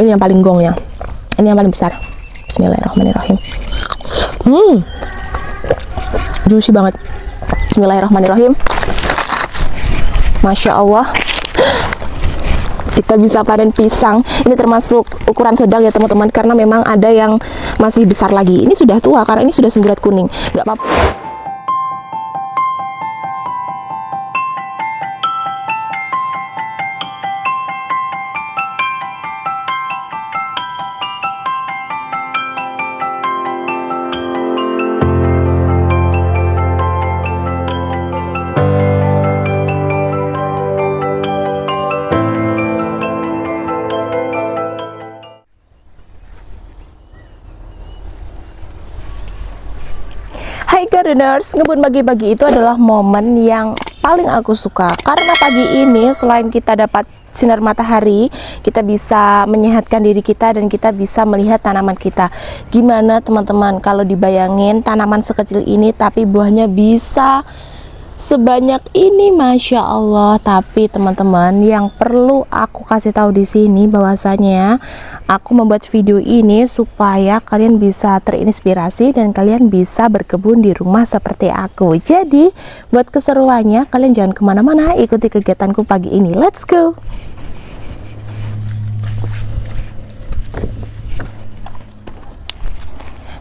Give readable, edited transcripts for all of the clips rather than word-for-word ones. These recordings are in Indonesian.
Ini yang paling gong ya. Ini yang paling besar. Bismillahirrahmanirrahim. Juicy banget. Bismillahirrahmanirrahim. Masya Allah. Kita bisa panen pisang. Ini termasuk ukuran sedang ya teman-teman, karena memang ada yang masih besar lagi. Ini sudah tua karena ini sudah semburat kuning. Nggak apa-apa. Hai gardeners, ngebun pagi-pagi itu adalah momen yang paling aku suka, karena pagi ini selain kita dapat sinar matahari, kita bisa menyehatkan diri kita dan kita bisa melihat tanaman kita. Gimana teman-teman kalau dibayangin tanaman sekecil ini tapi buahnya bisa sebanyak ini, Masya Allah. Tapi teman-teman, yang perlu aku kasih tahu di sini bahwasanya aku membuat video ini supaya kalian bisa terinspirasi dan kalian bisa berkebun di rumah seperti aku. Jadi buat keseruannya kalian jangan kemana-mana, ikuti kegiatanku pagi ini. Let's go.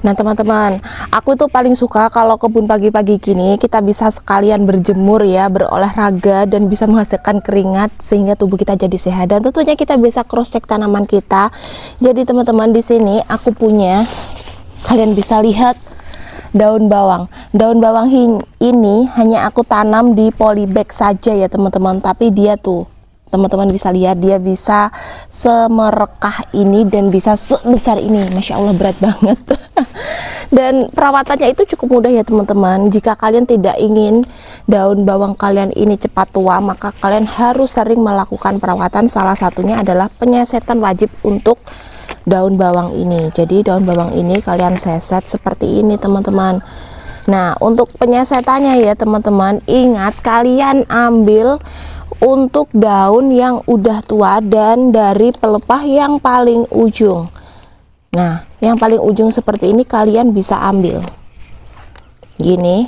Nah teman-teman, aku tuh paling suka kalau kebun pagi-pagi gini kita bisa sekalian berjemur ya, berolahraga dan bisa menghasilkan keringat sehingga tubuh kita jadi sehat, dan tentunya kita bisa cross check tanaman kita. Jadi teman-teman, di sini aku punya, kalian bisa lihat daun bawang. Daun bawang ini hanya aku tanam di polybag saja ya teman-teman, tapi dia tuh teman-teman bisa lihat dia bisa semerekah ini dan bisa sebesar ini. Masya Allah, berat banget. Dan perawatannya itu cukup mudah ya teman-teman. Jika kalian tidak ingin daun bawang kalian ini cepat tua, maka kalian harus sering melakukan perawatan. Salah satunya adalah penyesetan wajib untuk daun bawang ini. Jadi daun bawang ini kalian seset seperti ini teman-teman. Nah untuk penyesetannya ya teman-teman, ingat kalian ambil untuk daun yang udah tua dan dari pelepah yang paling ujung. Nah yang paling ujung seperti ini kalian bisa ambil gini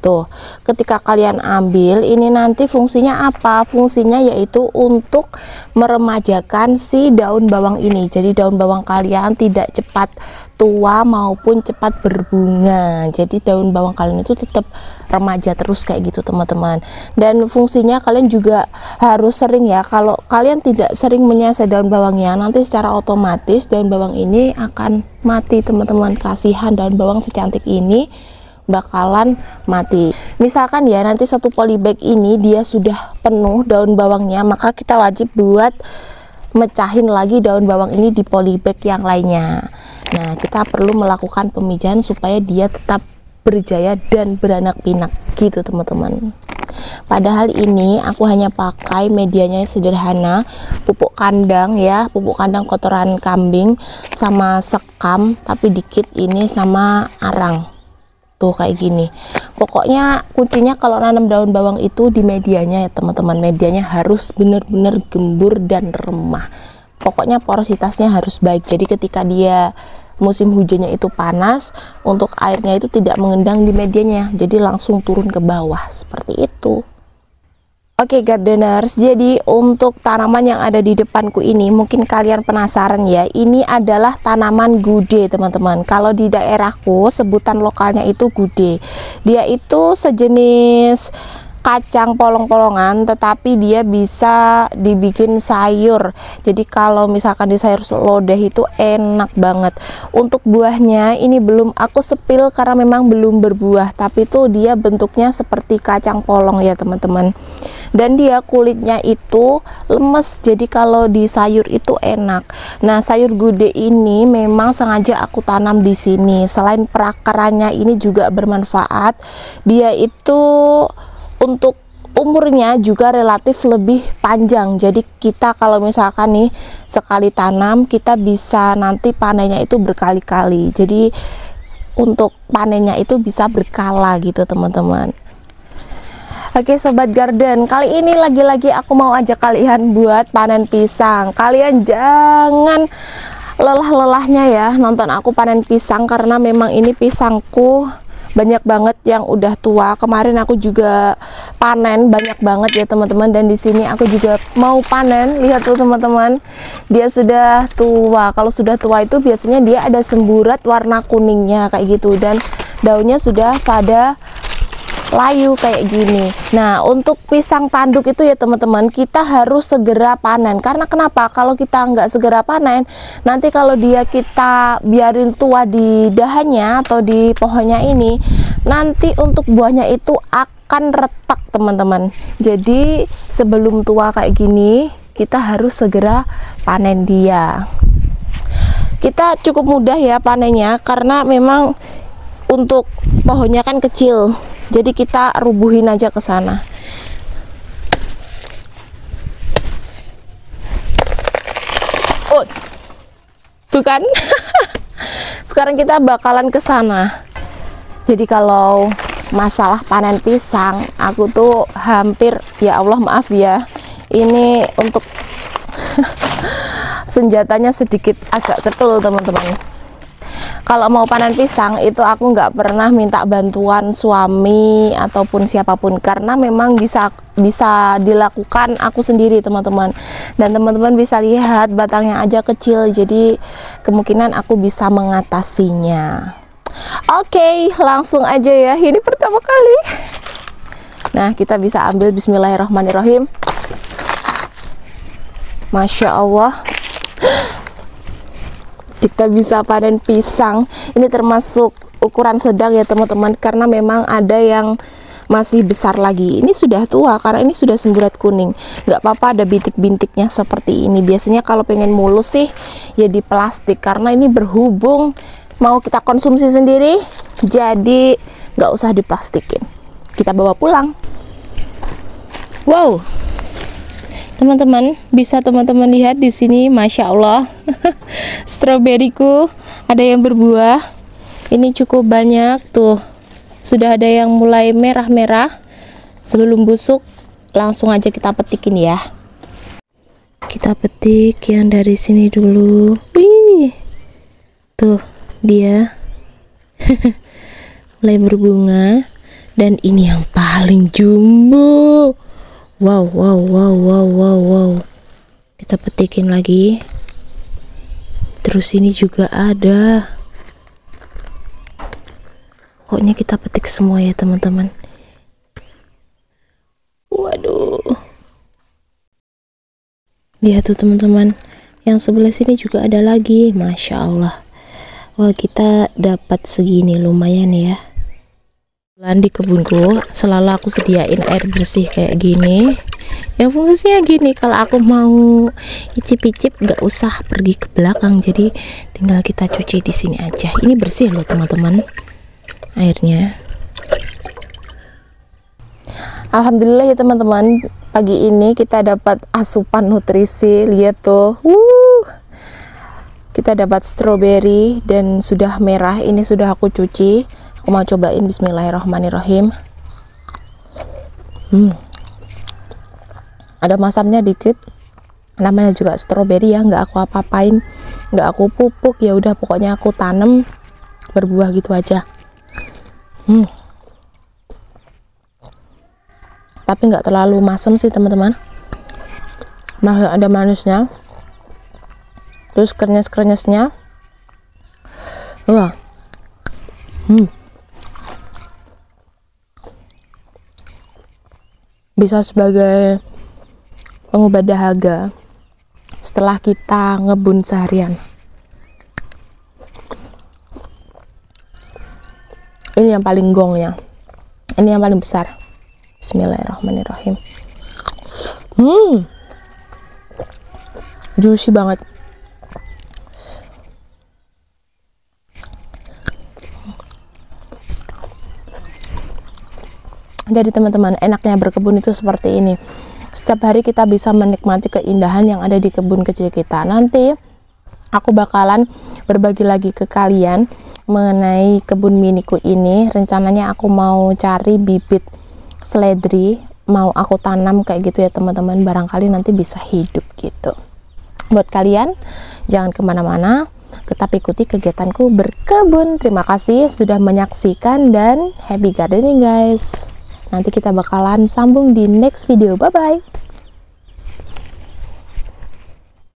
tuh. Ketika kalian ambil ini, nanti fungsinya apa? Fungsinya yaitu untuk meremajakan si daun bawang ini. Jadi daun bawang kalian tidak cepat tua maupun cepat berbunga. Jadi daun bawang kalian itu tetap remaja terus kayak gitu teman-teman. Dan fungsinya kalian juga harus sering ya. Kalau kalian tidak sering menyeset daun bawangnya, nanti secara otomatis daun bawang ini akan mati teman-teman. Kasihan daun bawang secantik ini bakalan mati. Misalkan ya nanti satu polybag ini dia sudah penuh daun bawangnya, maka kita wajib buat mecahin lagi daun bawang ini di polybag yang lainnya. Nah kita perlu melakukan pemijahan supaya dia tetap berjaya dan beranak pinak gitu teman-teman. Padahal ini aku hanya pakai medianya sederhana, pupuk kandang ya, pupuk kandang kotoran kambing sama sekam, tapi dikit ini sama arang tuh kayak gini. Pokoknya kuncinya kalau nanam daun bawang itu di medianya ya teman-teman. Medianya harus benar-benar gembur dan remah. Pokoknya porositasnya harus baik. Jadi ketika dia musim hujannya itu panas, untuk airnya itu tidak mengendang di medianya, jadi langsung turun ke bawah seperti itu. Oke gardeners, jadi untuk tanaman yang ada di depanku ini mungkin kalian penasaran ya, ini adalah tanaman gude teman-teman. Kalau di daerahku sebutan lokalnya itu gude. Dia itu sejenis kacang polong-polongan, tetapi dia bisa dibikin sayur. Jadi kalau misalkan di sayur lodeh itu enak banget. Untuk buahnya ini belum aku sepil karena memang belum berbuah, tapi tuh dia bentuknya seperti kacang polong ya teman-teman. Dan dia kulitnya itu lemes, jadi kalau di sayur itu enak. Nah sayur gude ini memang sengaja aku tanam di sini. Selain perakarannya ini juga bermanfaat, dia itu untuk umurnya juga relatif lebih panjang. Jadi kita kalau misalkan nih sekali tanam, kita bisa nanti panennya itu berkali-kali. Jadi untuk panennya itu bisa berkala gitu teman-teman. Oke sobat garden, kali ini lagi-lagi aku mau ajak kalian buat panen pisang. Kalian jangan lelah-lelahnya ya nonton aku panen pisang, karena memang ini pisangku banyak banget yang udah tua. Kemarin aku juga panen banyak banget ya teman-teman, dan di sini aku juga mau panen. Lihat tuh teman-teman, dia sudah tua. Kalau sudah tua itu biasanya dia ada semburat warna kuningnya kayak gitu, dan daunnya sudah pada layu kayak gini. Nah, untuk pisang tanduk itu ya teman-teman, kita harus segera panen. Karena kenapa? Kalau kita nggak segera panen, nanti kalau dia kita biarin tua di dahannya atau di pohonnya ini, nanti untuk buahnya itu akan retak teman-teman. Jadi sebelum tua kayak gini, kita harus segera panen dia. Kita cukup mudah ya panennya, karena memang untuk pohonnya kan kecil. Jadi kita rubuhin aja ke sana. Oh, tuh kan. Sekarang kita bakalan ke sana. Jadi kalau masalah panen pisang, aku tuh hampir, ya Allah maaf ya, ini untuk senjatanya sedikit agak ketul teman-teman. Kalau mau panen pisang itu aku nggak pernah minta bantuan suami ataupun siapapun, karena memang bisa dilakukan aku sendiri teman-teman. Dan teman-teman bisa lihat batangnya aja kecil, jadi kemungkinan aku bisa mengatasinya. Oke, langsung aja ya, ini pertama kali. Nah, kita bisa ambil. Bismillahirrahmanirrahim. Masya Allah, kita bisa panen pisang. Ini termasuk ukuran sedang ya teman-teman, karena memang ada yang masih besar lagi. Ini sudah tua karena ini sudah semburat kuning. Nggak apa-apa ada bintik-bintiknya seperti ini. Biasanya kalau pengen mulus sih ya di plastik, karena ini berhubung mau kita konsumsi sendiri, jadi nggak usah diplastikin. Kita bawa pulang. Wow, teman-teman, bisa teman-teman lihat di sini, masya Allah. Stroberiku ada yang berbuah. Ini cukup banyak tuh. Sudah ada yang mulai merah-merah. Sebelum busuk, langsung aja kita petikin ya. Kita petik yang dari sini dulu. Wih, tuh dia mulai berbunga. Dan ini yang paling jumbo. Wow, wow, wow, wow, wow, wow. Kita petikin lagi. Terus ini juga ada. Pokoknya kita petik semua ya teman-teman. Waduh. Lihat tuh teman-teman, yang sebelah sini juga ada lagi. Masya Allah. Wah, kita dapat segini, lumayan ya. Di kebunku selalu aku sediain air bersih kayak gini, yang fungsinya gini, kalau aku mau icip-icip nggak usah pergi ke belakang, jadi tinggal kita cuci di sini aja. Ini bersih loh teman-teman airnya. Alhamdulillah ya teman-teman, pagi ini kita dapat asupan nutrisi. Lihat tuh, kita dapat stroberi dan sudah merah. Ini sudah aku cuci. Aku mau cobain. Bismillahirrahmanirrahim. Ada masamnya dikit, namanya juga stroberi ya, nggak aku apa-apain, nggak aku pupuk, ya udah pokoknya aku tanam berbuah gitu aja. Tapi nggak terlalu masam sih teman-teman, masih ada manisnya, terus krenyes-krenyesnya. Wah, bisa sebagai pengobat dahaga setelah kita ngebun seharian. Ini yang paling gongnya, ini yang paling besar. Bismillahirrahmanirrahim. Juicy banget. Jadi teman-teman, enaknya berkebun itu seperti ini. Setiap hari kita bisa menikmati keindahan yang ada di kebun kecil kita. Nanti aku bakalan berbagi lagi ke kalian mengenai kebun miniku ini. Rencananya aku mau cari bibit seledri mau aku tanam kayak gitu ya teman-teman, barangkali nanti bisa hidup gitu. Buat kalian jangan kemana-mana, tetap ikuti kegiatanku berkebun. Terima kasih sudah menyaksikan dan happy gardening guys. Nanti kita bakalan sambung di next video. Bye bye.